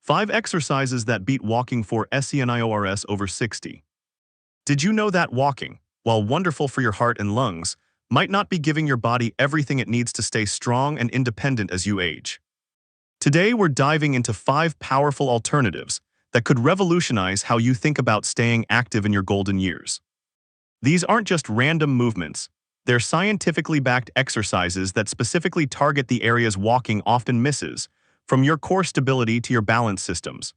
5 exercises that beat walking for SENIORS over 60. Did you know that walking, while wonderful for your heart and lungs, might not be giving your body everything it needs to stay strong and independent as you age? Today we're diving into 5 powerful alternatives that could revolutionize how you think about staying active in your golden years. These aren't just random movements. They're scientifically backed exercises that specifically target the areas walking often misses, from your core stability to your balance systems.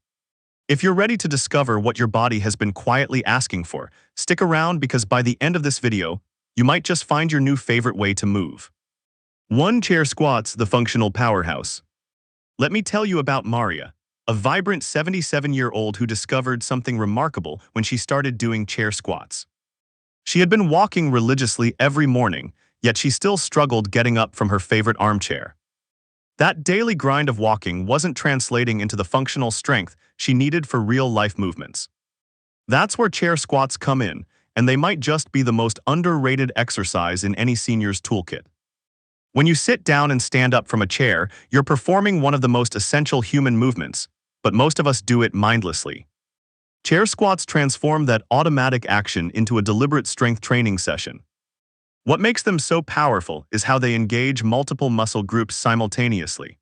If you're ready to discover what your body has been quietly asking for, stick around because by the end of this video, you might just find your new favorite way to move. 1. Chair squats, the functional powerhouse. Let me tell you about Maria, a vibrant 77-year-old who discovered something remarkable when she started doing chair squats. She had been walking religiously every morning, yet she still struggled getting up from her favorite armchair. That daily grind of walking wasn't translating into the functional strength she needed for real-life movements. That's where chair squats come in, and they might just be the most underrated exercise in any senior's toolkit. When you sit down and stand up from a chair, you're performing one of the most essential human movements, but most of us do it mindlessly. Chair squats transform that automatic action into a deliberate strength training session. What makes them so powerful is how they engage multiple muscle groups simultaneously.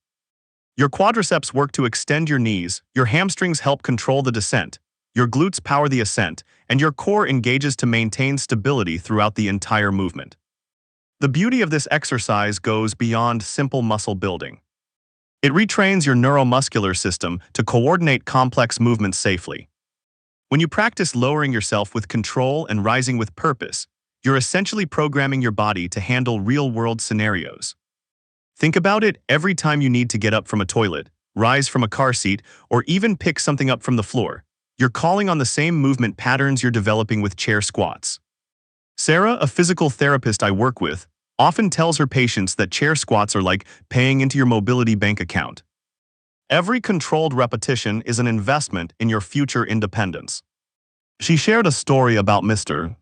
Your quadriceps work to extend your knees, your hamstrings help control the descent, your glutes power the ascent, and your core engages to maintain stability throughout the entire movement. The beauty of this exercise goes beyond simple muscle building. It retrains your neuromuscular system to coordinate complex movements safely. When you practice lowering yourself with control and rising with purpose, you're essentially programming your body to handle real-world scenarios. Think about it every time you need to get up from a toilet, rise from a car seat, or even pick something up from the floor. You're calling on the same movement patterns you're developing with chair squats. Sarah, a physical therapist I work with, often tells her patients that chair squats are like paying into your mobility bank account. Every controlled repetition is an investment in your future independence. She shared a story about Mr.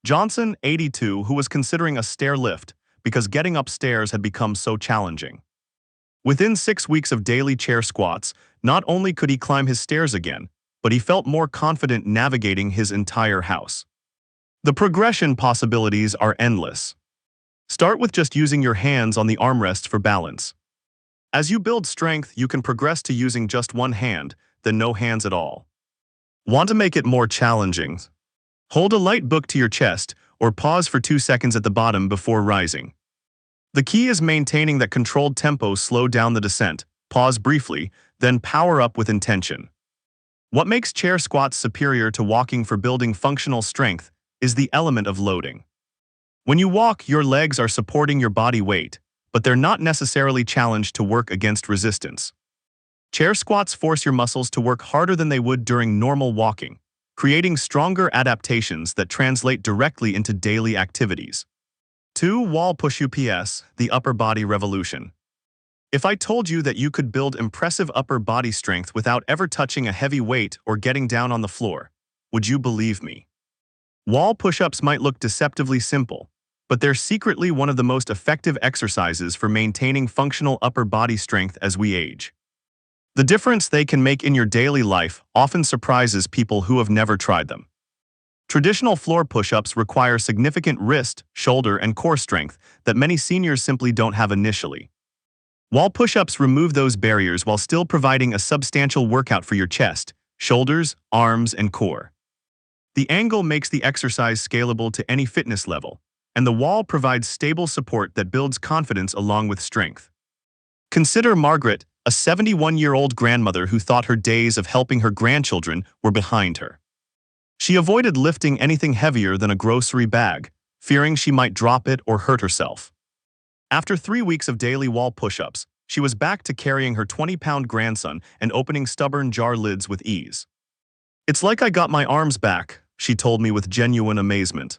Johnson, 82, who was considering a stair lift because getting upstairs had become so challenging. Within 6 weeks of daily chair squats, not only could he climb his stairs again, but he felt more confident navigating his entire house. The progression possibilities are endless. Start with just using your hands on the armrests for balance. As you build strength, you can progress to using just one hand, then no hands at all. Want to make it more challenging? Hold a light book to your chest or pause for 2 seconds at the bottom before rising. The key is maintaining that controlled tempo. Slow down the descent, pause briefly, then power up with intention. What makes chair squats superior to walking for building functional strength is the element of loading. When you walk, your legs are supporting your body weight, but they're not necessarily challenged to work against resistance. Chair squats force your muscles to work harder than they would during normal walking, creating stronger adaptations that translate directly into daily activities. 2. Wall push-ups, the upper body revolution. If I told you that you could build impressive upper body strength without ever touching a heavy weight or getting down on the floor, would you believe me? Wall push-ups might look deceptively simple, but they're secretly one of the most effective exercises for maintaining functional upper body strength as we age. The difference they can make in your daily life often surprises people who have never tried them. Traditional floor push-ups require significant wrist, shoulder, and core strength that many seniors simply don't have initially. Wall push-ups remove those barriers while still providing a substantial workout for your chest, shoulders, arms, and core. The angle makes the exercise scalable to any fitness level, and the wall provides stable support that builds confidence along with strength. Consider Margaret, a 71-year-old grandmother who thought her days of helping her grandchildren were behind her. She avoided lifting anything heavier than a grocery bag, fearing she might drop it or hurt herself. After 3 weeks of daily wall push-ups, she was back to carrying her 20-pound grandson and opening stubborn jar lids with ease. "It's like I got my arms back," she told me with genuine amazement.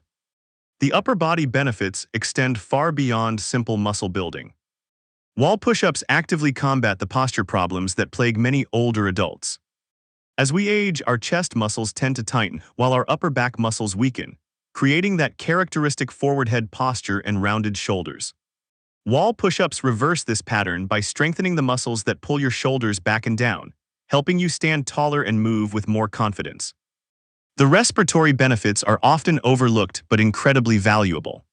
The upper body benefits extend far beyond simple muscle building. Wall push-ups actively combat the posture problems that plague many older adults. As we age, our chest muscles tend to tighten while our upper back muscles weaken, creating that characteristic forward head posture and rounded shoulders. Wall push-ups reverse this pattern by strengthening the muscles that pull your shoulders back and down, helping you stand taller and move with more confidence. The respiratory benefits are often overlooked but incredibly valuable.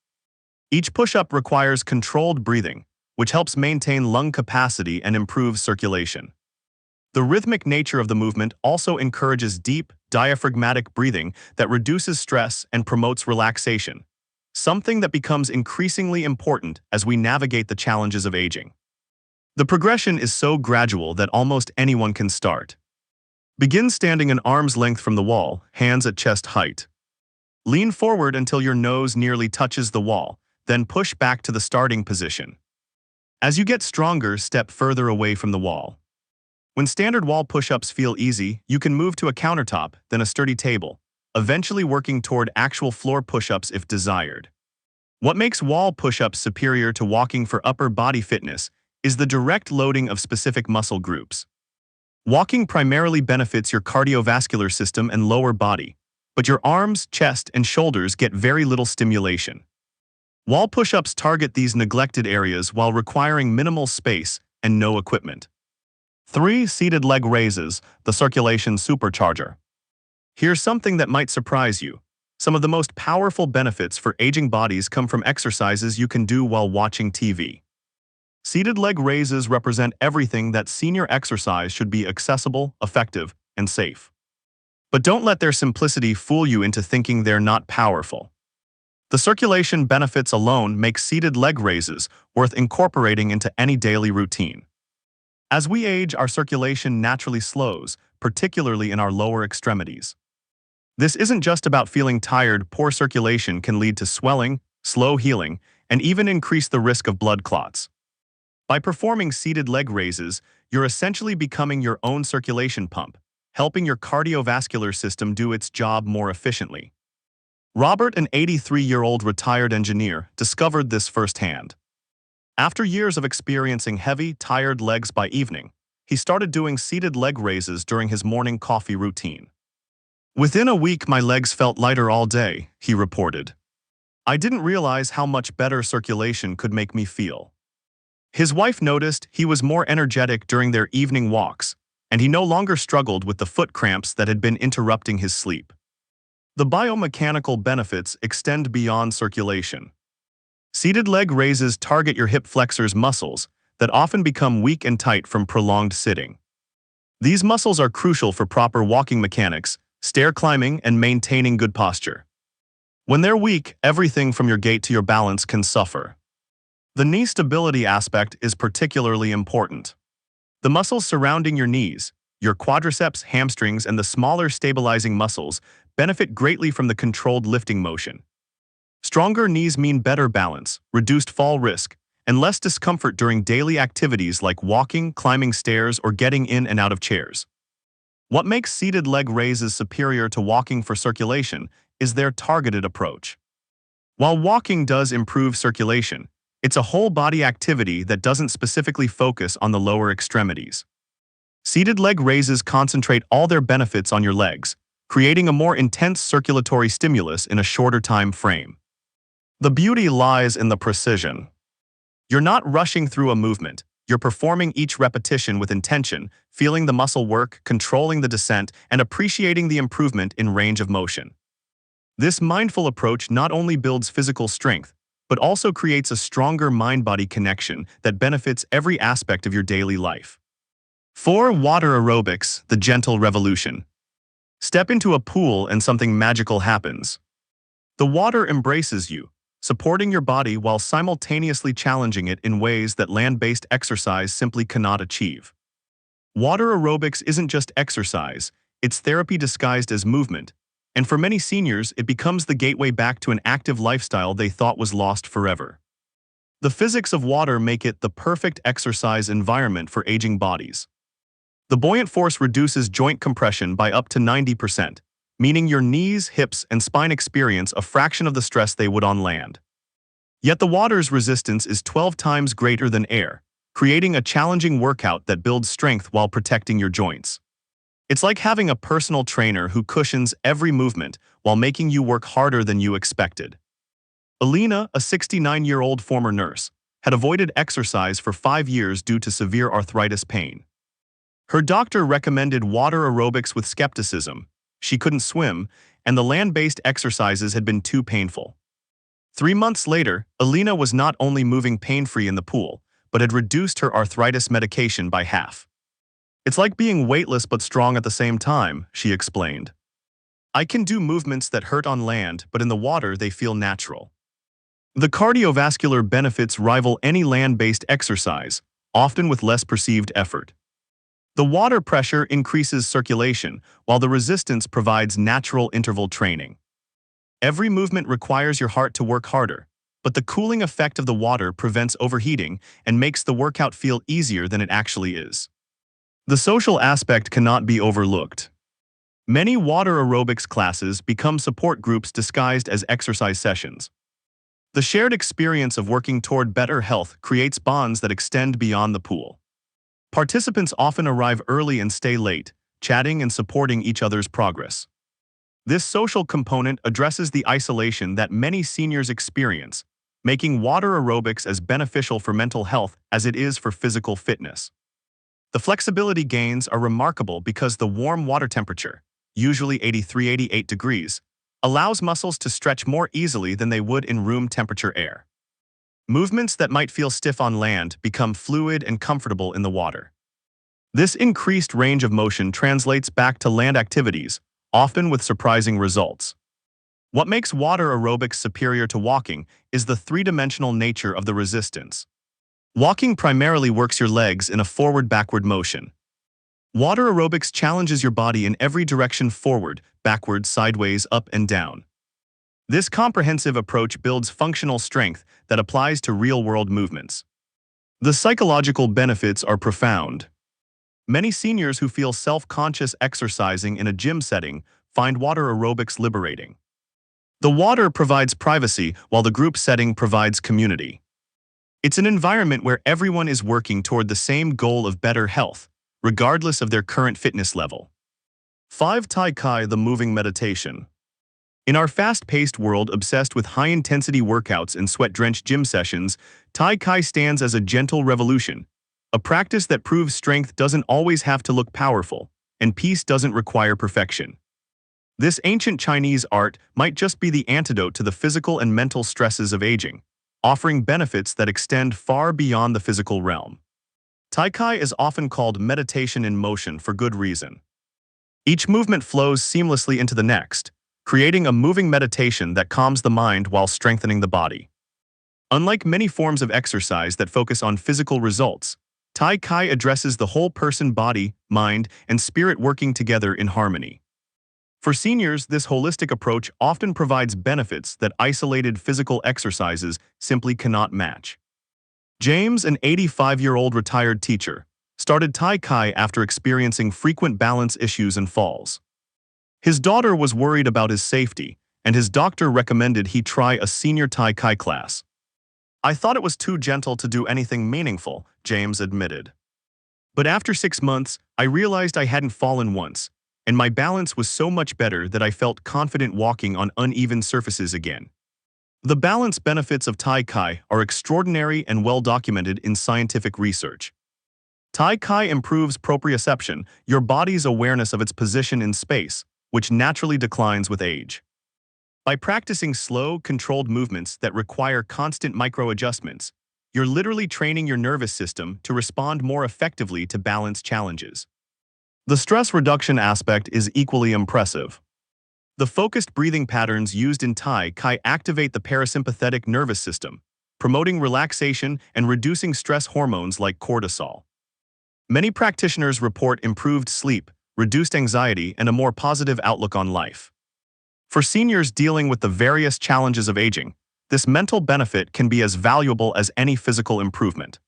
Each push-up requires controlled breathing, which helps maintain lung capacity and improve circulation. The rhythmic nature of the movement also encourages deep, diaphragmatic breathing that reduces stress and promotes relaxation, something that becomes increasingly important as we navigate the challenges of aging. The progression is so gradual that almost anyone can start. Begin standing an arm's length from the wall, hands at chest height. Lean forward until your nose nearly touches the wall, then push back to the starting position. As you get stronger, step further away from the wall. When standard wall push-ups feel easy, you can move to a countertop, then a sturdy table, eventually working toward actual floor push-ups if desired. What makes wall push-ups superior to walking for upper body fitness is the direct loading of specific muscle groups. Walking primarily benefits your cardiovascular system and lower body, but your arms, chest, and shoulders get very little stimulation. Wall push-ups target these neglected areas while requiring minimal space and no equipment. 3. Seated leg raises, the circulation supercharger. Here's something that might surprise you. Some of the most powerful benefits for aging bodies come from exercises you can do while watching TV. Seated leg raises represent everything that senior exercise should be: accessible, effective, and safe. But don't let their simplicity fool you into thinking they're not powerful. The circulation benefits alone make seated leg raises worth incorporating into any daily routine. As we age, our circulation naturally slows, particularly in our lower extremities. This isn't just about feeling tired. Poor circulation can lead to swelling, slow healing, and even increase the risk of blood clots. By performing seated leg raises, you're essentially becoming your own circulation pump, helping your cardiovascular system do its job more efficiently. Robert, an 83-year-old retired engineer, discovered this firsthand. After years of experiencing heavy, tired legs by evening, he started doing seated leg raises during his morning coffee routine. "Within a week, my legs felt lighter all day," he reported. "I didn't realize how much better circulation could make me feel." His wife noticed he was more energetic during their evening walks, and he no longer struggled with the foot cramps that had been interrupting his sleep. The biomechanical benefits extend beyond circulation. Seated leg raises target your hip flexors muscles that often become weak and tight from prolonged sitting. These muscles are crucial for proper walking mechanics, stair climbing, and maintaining good posture. When they're weak, everything from your gait to your balance can suffer. The knee stability aspect is particularly important. The muscles surrounding your knees, your quadriceps, hamstrings, and the smaller stabilizing muscles benefit greatly from the controlled lifting motion. Stronger knees mean better balance, reduced fall risk, and less discomfort during daily activities like walking, climbing stairs, or getting in and out of chairs. What makes seated leg raises superior to walking for circulation is their targeted approach. While walking does improve circulation, it's a whole-body activity that doesn't specifically focus on the lower extremities. Seated leg raises concentrate all their benefits on your legs, creating a more intense circulatory stimulus in a shorter time frame. The beauty lies in the precision. You're not rushing through a movement. You're performing each repetition with intention, feeling the muscle work, controlling the descent, and appreciating the improvement in range of motion. This mindful approach not only builds physical strength, but also creates a stronger mind-body connection that benefits every aspect of your daily life. 4. Water aerobics, the gentle revolution. Step into a pool and something magical happens. The water embraces you, supporting your body while simultaneously challenging it in ways that land-based exercise simply cannot achieve. Water aerobics isn't just exercise, it's therapy disguised as movement, and for many seniors, it becomes the gateway back to an active lifestyle they thought was lost forever. The physics of water make it the perfect exercise environment for aging bodies. The buoyant force reduces joint compression by up to 90%, meaning your knees, hips, and spine experience a fraction of the stress they would on land. Yet the water's resistance is 12 times greater than air, creating a challenging workout that builds strength while protecting your joints. It's like having a personal trainer who cushions every movement while making you work harder than you expected. Alina, a 69-year-old former nurse, had avoided exercise for 5 years due to severe arthritis pain. Her doctor recommended water aerobics with skepticism. She couldn't swim, and the land-based exercises had been too painful. 3 months later, Alina was not only moving pain-free in the pool, but had reduced her arthritis medication by half. "It's like being weightless but strong at the same time," she explained. "I can do movements that hurt on land, but in the water they feel natural." The cardiovascular benefits rival any land-based exercise, often with less perceived effort. The water pressure increases circulation, while the resistance provides natural interval training. Every movement requires your heart to work harder, but the cooling effect of the water prevents overheating and makes the workout feel easier than it actually is. The social aspect cannot be overlooked. Many water aerobics classes become support groups disguised as exercise sessions. The shared experience of working toward better health creates bonds that extend beyond the pool. Participants often arrive early and stay late, chatting and supporting each other's progress. This social component addresses the isolation that many seniors experience, making water aerobics as beneficial for mental health as it is for physical fitness. The flexibility gains are remarkable because the warm water temperature, usually 83–88 degrees, allows muscles to stretch more easily than they would in room temperature air. Movements that might feel stiff on land become fluid and comfortable in the water. This increased range of motion translates back to land activities, often with surprising results. What makes water aerobics superior to walking is the three-dimensional nature of the resistance. Walking primarily works your legs in a forward-backward motion. Water aerobics challenges your body in every direction: forward, backward, sideways, up and down. This comprehensive approach builds functional strength that applies to real-world movements. The psychological benefits are profound. Many seniors who feel self-conscious exercising in a gym setting find water aerobics liberating. The water provides privacy, while the group setting provides community. It's an environment where everyone is working toward the same goal of better health, regardless of their current fitness level. 5. Tai Chi, the moving meditation. In our fast-paced world obsessed with high-intensity workouts and sweat-drenched gym sessions, Tai Chi stands as a gentle revolution, a practice that proves strength doesn't always have to look powerful, and peace doesn't require perfection. This ancient Chinese art might just be the antidote to the physical and mental stresses of aging, offering benefits that extend far beyond the physical realm. Tai Chi is often called meditation in motion for good reason. Each movement flows seamlessly into the next, creating a moving meditation that calms the mind while strengthening the body. Unlike many forms of exercise that focus on physical results, Tai Chi addresses the whole person: body, mind, and spirit working together in harmony. For seniors, this holistic approach often provides benefits that isolated physical exercises simply cannot match. James, an 85-year-old retired teacher, started Tai Chi after experiencing frequent balance issues and falls. His daughter was worried about his safety, and his doctor recommended he try a senior Tai Chi class. "I thought it was too gentle to do anything meaningful," James admitted. "But after 6 months, I realized I hadn't fallen once, and my balance was so much better that I felt confident walking on uneven surfaces again." The balance benefits of Tai Chi are extraordinary and well documented in scientific research. Tai Chi improves proprioception, your body's awareness of its position in space, which naturally declines with age. By practicing slow, controlled movements that require constant micro-adjustments, you're literally training your nervous system to respond more effectively to balance challenges. The stress reduction aspect is equally impressive. The focused breathing patterns used in Tai Chi activate the parasympathetic nervous system, promoting relaxation and reducing stress hormones like cortisol. Many practitioners report improved sleep, reduced anxiety, and a more positive outlook on life. For seniors dealing with the various challenges of aging, this mental benefit can be as valuable as any physical improvement.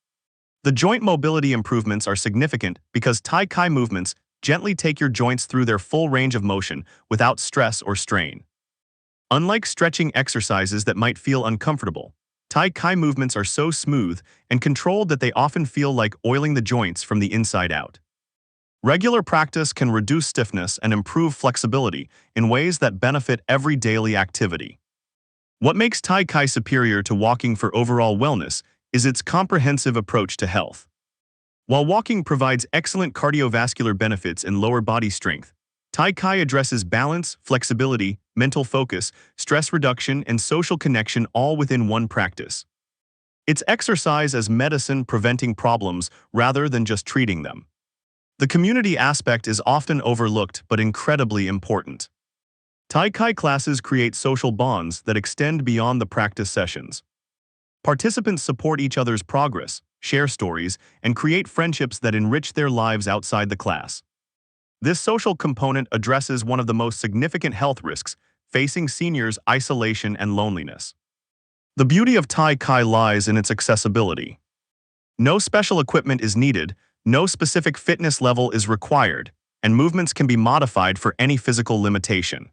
The joint mobility improvements are significant because Tai Chi movements gently take your joints through their full range of motion without stress or strain. Unlike stretching exercises that might feel uncomfortable, Tai Chi movements are so smooth and controlled that they often feel like oiling the joints from the inside out. Regular practice can reduce stiffness and improve flexibility in ways that benefit every daily activity. What makes Tai Chi superior to walking for overall wellness is its comprehensive approach to health. While walking provides excellent cardiovascular benefits and lower body strength, Tai Chi addresses balance, flexibility, mental focus, stress reduction, and social connection all within one practice. It's exercise as medicine preventing problems rather than just treating them. The community aspect is often overlooked but incredibly important. Tai Chi classes create social bonds that extend beyond the practice sessions. Participants support each other's progress, share stories, and create friendships that enrich their lives outside the class. This social component addresses one of the most significant health risks facing seniors: isolation and loneliness. The beauty of Tai Chi lies in its accessibility. No special equipment is needed, no specific fitness level is required, and movements can be modified for any physical limitation.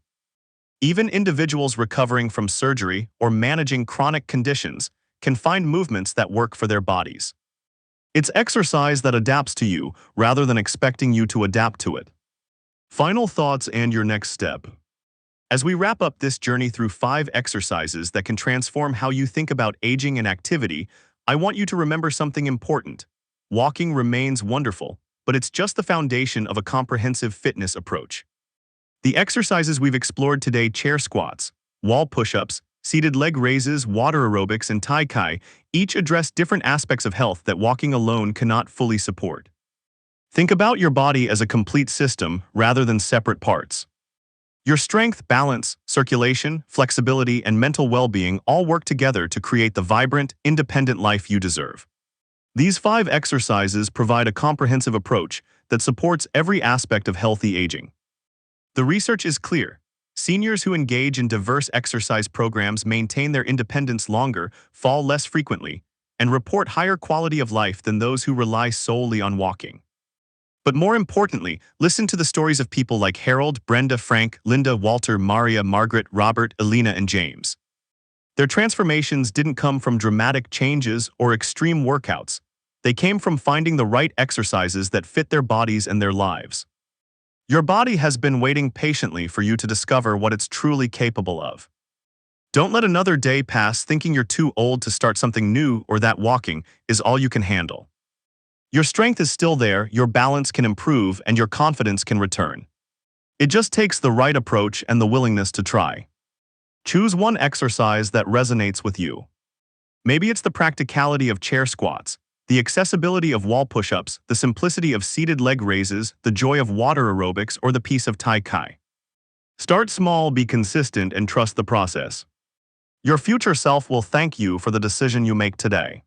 Even individuals recovering from surgery or managing chronic conditions can find movements that work for their bodies. It's exercise that adapts to you rather than expecting you to adapt to it. Final thoughts and your next step. As we wrap up this journey through 5 exercises that can transform how you think about aging and activity, I want you to remember something important. Walking remains wonderful, but it's just the foundation of a comprehensive fitness approach. The exercises we've explored today: chair squats, wall push-ups, seated leg raises, water aerobics, and Tai Chi, each address different aspects of health that walking alone cannot fully support. Think about your body as a complete system rather than separate parts. Your strength, balance, circulation, flexibility, and mental well-being all work together to create the vibrant, independent life you deserve. These 5 exercises provide a comprehensive approach that supports every aspect of healthy aging. The research is clear. Seniors who engage in diverse exercise programs maintain their independence longer, fall less frequently, and report higher quality of life than those who rely solely on walking. But more importantly, listen to the stories of people like Harold, Brenda, Frank, Linda, Walter, Maria, Margaret, Robert, Elena, and James. Their transformations didn't come from dramatic changes or extreme workouts. They came from finding the right exercises that fit their bodies and their lives. Your body has been waiting patiently for you to discover what it's truly capable of. Don't let another day pass thinking you're too old to start something new or that walking is all you can handle. Your strength is still there, your balance can improve, and your confidence can return. It just takes the right approach and the willingness to try. Choose one exercise that resonates with you. Maybe it's the practicality of chair squats, the accessibility of wall push-ups, the simplicity of seated leg raises, the joy of water aerobics, or the peace of Tai Chi. Start small, be consistent, and trust the process. Your future self will thank you for the decision you make today.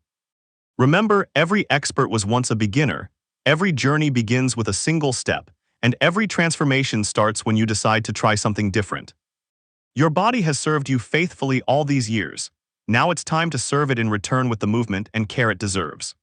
Remember, every expert was once a beginner, every journey begins with a single step, and every transformation starts when you decide to try something different. Your body has served you faithfully all these years. Now it's time to serve it in return with the movement and care it deserves.